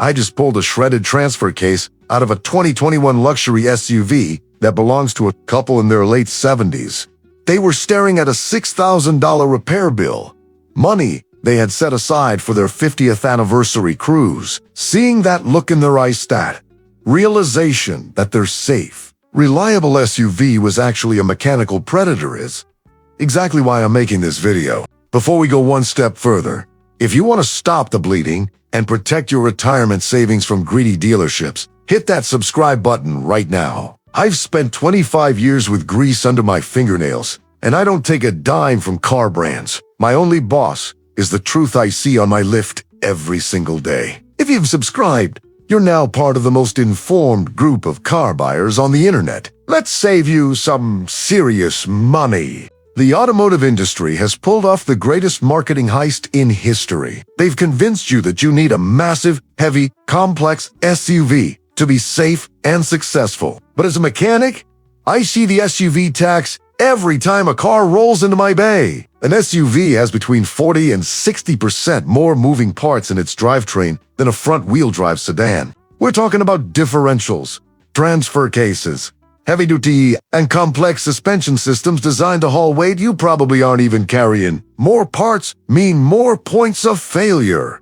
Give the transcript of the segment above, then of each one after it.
I just pulled a shredded transfer case out of a 2021 luxury SUV that belongs to a couple in their late 70s. They were staring at a $6,000 repair bill, money they had set aside for their 50th anniversary cruise. Seeing that look in their eyes, that realization that their safe, reliable SUV was actually a mechanical predator is exactly why I'm making this video. Before we go one step further, if you want to stop the bleeding and protect your retirement savings from greedy dealerships, hit that subscribe button right now. I've spent 25 years with grease under my fingernails, and I don't take a dime from car brands. My only boss is the truth I see on my lift every single day. If you've subscribed, you're now part of the most informed group of car buyers on the internet. Let's save you some serious money. The automotive industry has pulled off the greatest marketing heist in history. They've convinced you that you need a massive, heavy, complex SUV to be safe and successful. But as a mechanic, I see the SUV tax every time a car rolls into my bay. An SUV has between 40 and 60% more moving parts in its drivetrain than a front-wheel drive sedan. We're talking about differentials, transfer cases, heavy-duty and complex suspension systems designed to haul weight you probably aren't even carrying. More parts mean more points of failure.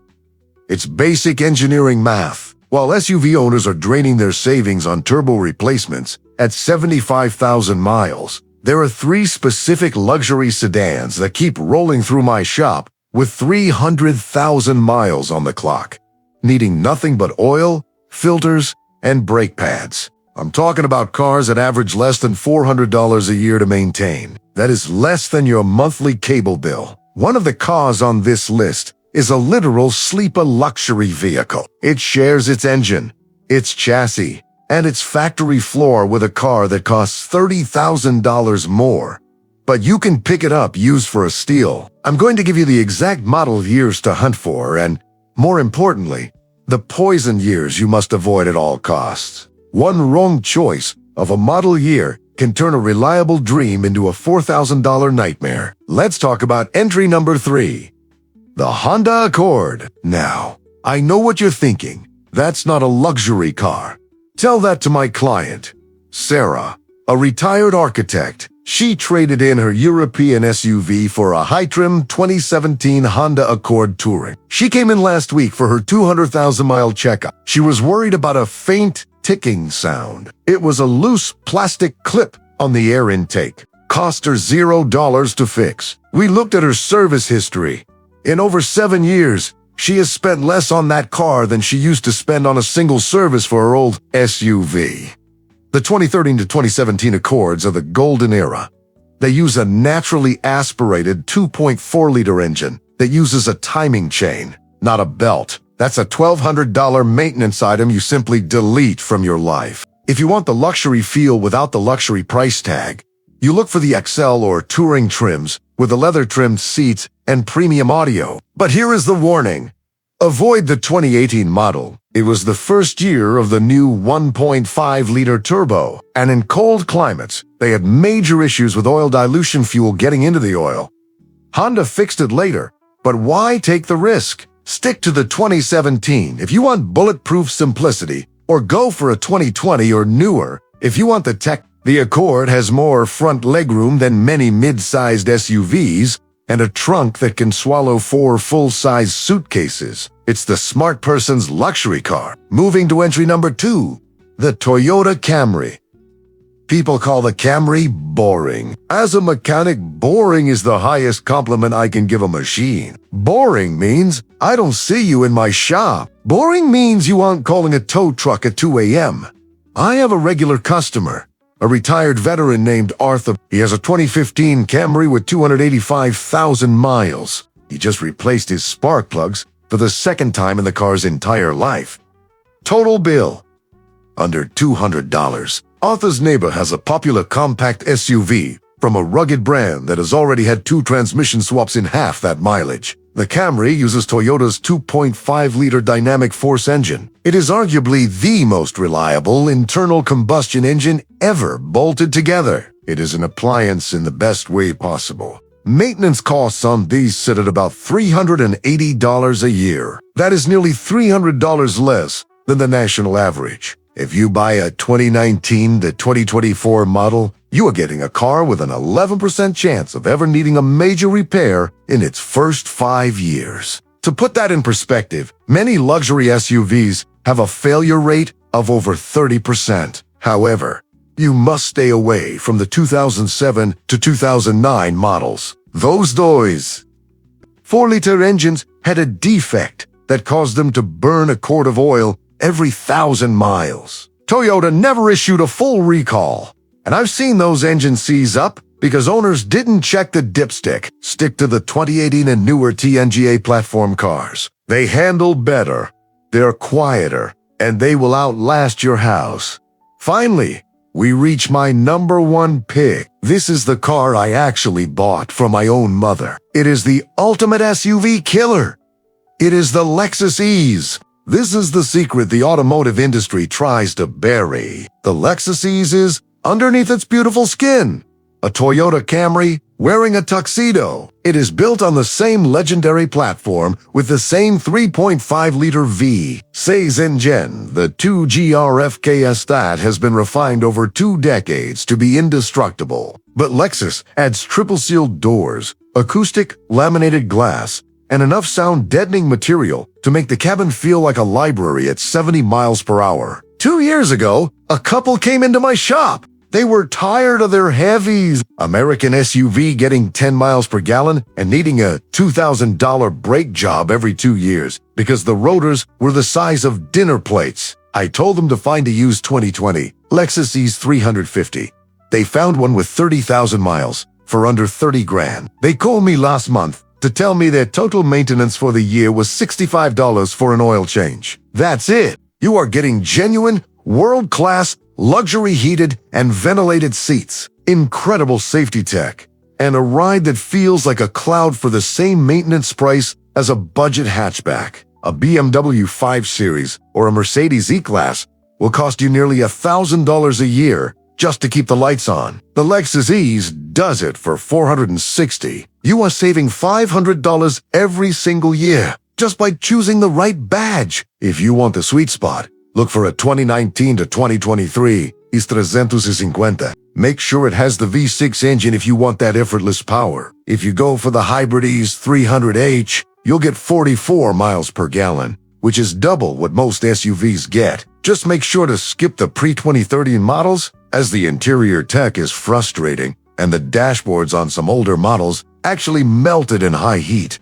It's basic engineering math. While SUV owners are draining their savings on turbo replacements at 75,000 miles, there are 3 specific luxury sedans that keep rolling through my shop with 300,000 miles on the clock, needing nothing but oil, filters, and brake pads. I'm talking about cars that average less than $400 a year to maintain. That is less than your monthly cable bill. One of the cars on this list is a literal sleeper luxury vehicle. It shares its engine, its chassis, and its factory floor with a car that costs $30,000 more. But you can pick it up used for a steal. I'm going to give you the exact model years to hunt for and, more importantly, the poison years you must avoid at all costs. One wrong choice of a model year can turn a reliable dream into a $4,000 nightmare. Let's talk about entry number 3, the Honda Accord. Now, I know what you're thinking. That's not a luxury car. Tell that to my client, Sarah, a retired architect. She traded in her European SUV for a high-trim 2017 Honda Accord Touring. She came in last week for her 200,000-mile checkup. She was worried about a faint ticking sound. It was a loose plastic clip on the air intake. Cost her $0 to fix. We looked at her service history. In over 7 years, she has spent less on that car than she used to spend on a single service for her old SUV. The 2013 to 2017 Accords are the golden era. They use a naturally aspirated 2.4-liter engine that uses a timing chain, not a belt. That's a $1,200 maintenance item you simply delete from your life. If you want the luxury feel without the luxury price tag, you look for the XL or Touring trims with the leather-trimmed seats and premium audio. But here is the warning. Avoid the 2018 model. It was the first year of the new 1.5-liter turbo, and in cold climates, they had major issues with oil dilution fuel getting into the oil. Honda fixed it later, but why take the risk? Stick to the 2017 if you want bulletproof simplicity, or go for a 2020 or newer if you want the tech. The Accord has more front legroom than many mid-sized SUVs and a trunk that can swallow 4 full-size suitcases. It's the smart person's luxury car. Moving to entry number 2, the Toyota Camry. People call the Camry boring. As a mechanic, boring is the highest compliment I can give a machine. Boring means I don't see you in my shop. Boring means you aren't calling a tow truck at 2 a.m. I have a regular customer, a retired veteran named Arthur. He has a 2015 Camry with 285,000 miles. He just replaced his spark plugs for the second time in the car's entire life. Total bill, under $200. Arthur's neighbor has a popular compact SUV from a rugged brand that has already had 2 transmission swaps in half that mileage. The Camry uses Toyota's 2.5-liter dynamic force engine. It is arguably the most reliable internal combustion engine ever bolted together. It is an appliance in the best way possible. Maintenance costs on these sit at about $380 a year. That is nearly $300 less than the national average. If you buy a 2019 to 2024 model, you are getting a car with an 11% chance of ever needing a major repair in its first 5 years. To put that in perspective, many luxury SUVs have a failure rate of over 30%. However, you must stay away from the 2007 to 2009 models. Those 4-liter engines had a defect that caused them to burn a quart of oil every 1,000 miles. Toyota never issued a full recall, and I've seen those engines seize up because owners didn't check the dipstick. Stick to the 2018 and newer TNGA platform cars. They handle better, they're quieter, and they will outlast your house. Finally, we reach my number one pick. This is the car I actually bought from my own mother. It is the ultimate SUV killer. It is the Lexus EASE. This is the secret the automotive industry tries to bury. The Lexus EASE is, underneath its beautiful skin, a Toyota Camry wearing a tuxedo. It is built on the same legendary platform with the same 3.5-liter V6 engine. The 2GR-FKS that has been refined over 2 decades to be indestructible. But Lexus adds triple-sealed doors, acoustic laminated glass, and enough sound-deadening material to make the cabin feel like a library at 70 miles per hour. 2 years ago, a couple came into my shop. They were tired of their heavies. American SUV getting 10 miles per gallon and needing a $2,000 brake job every 2 years because the rotors were the size of dinner plates. I told them to find a used 2020 Lexus EASE 350. They found one with 30,000 miles for under 30 grand. They called me last month to tell me their total maintenance for the year was $65 for an oil change. That's it. You are getting genuine, world-class, luxury heated and ventilated seats, incredible safety tech, and a ride that feels like a cloud for the same maintenance price as a budget hatchback. A BMW 5 Series or a Mercedes E-Class will cost you nearly $1,000 a year just to keep the lights on. The Lexus EASE does it for $460. You are saving $500 every single year just by choosing the right badge. If you want the sweet spot, look for a 2019 to 2023 EASE 350. Make sure it has the V6 engine if you want that effortless power. If you go for the hybrid EASE 300h, you'll get 44 miles per gallon, which is double what most SUVs get. Just make sure to skip the pre-2013 models, as the interior tech is frustrating and the dashboards on some older models actually melted in high heat.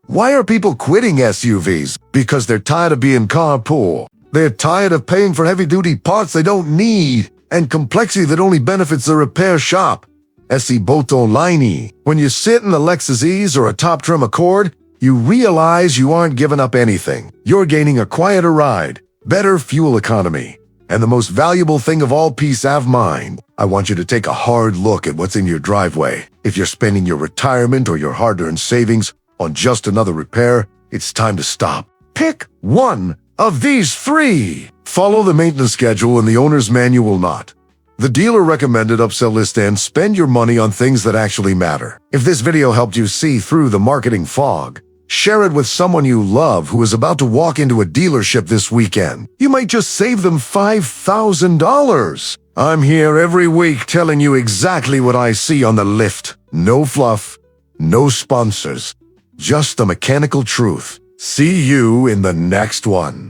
Why are people quitting SUVs? Because they're tired of being car poor. They're tired of paying for heavy-duty parts they don't need and complexity that only benefits the repair shop. Esi boto liney. When you sit in the Lexus EASE or a top trim Accord, you realize you aren't giving up anything. You're gaining a quieter ride, better fuel economy, and the most valuable thing of all, peace of mind. I want you to take a hard look at what's in your driveway. If you're spending your retirement or your hard-earned savings on just another repair, it's time to stop. Pick one of these 3. Follow the maintenance schedule and the owner's manual not. The dealer recommended upsell list and spend your money on things that actually matter. If this video helped you see through the marketing fog, share it with someone you love who is about to walk into a dealership this weekend. You might just save them $5,000. I'm here every week telling you exactly what I see on the lift. No fluff, no sponsors, just the mechanical truth. See you in the next one.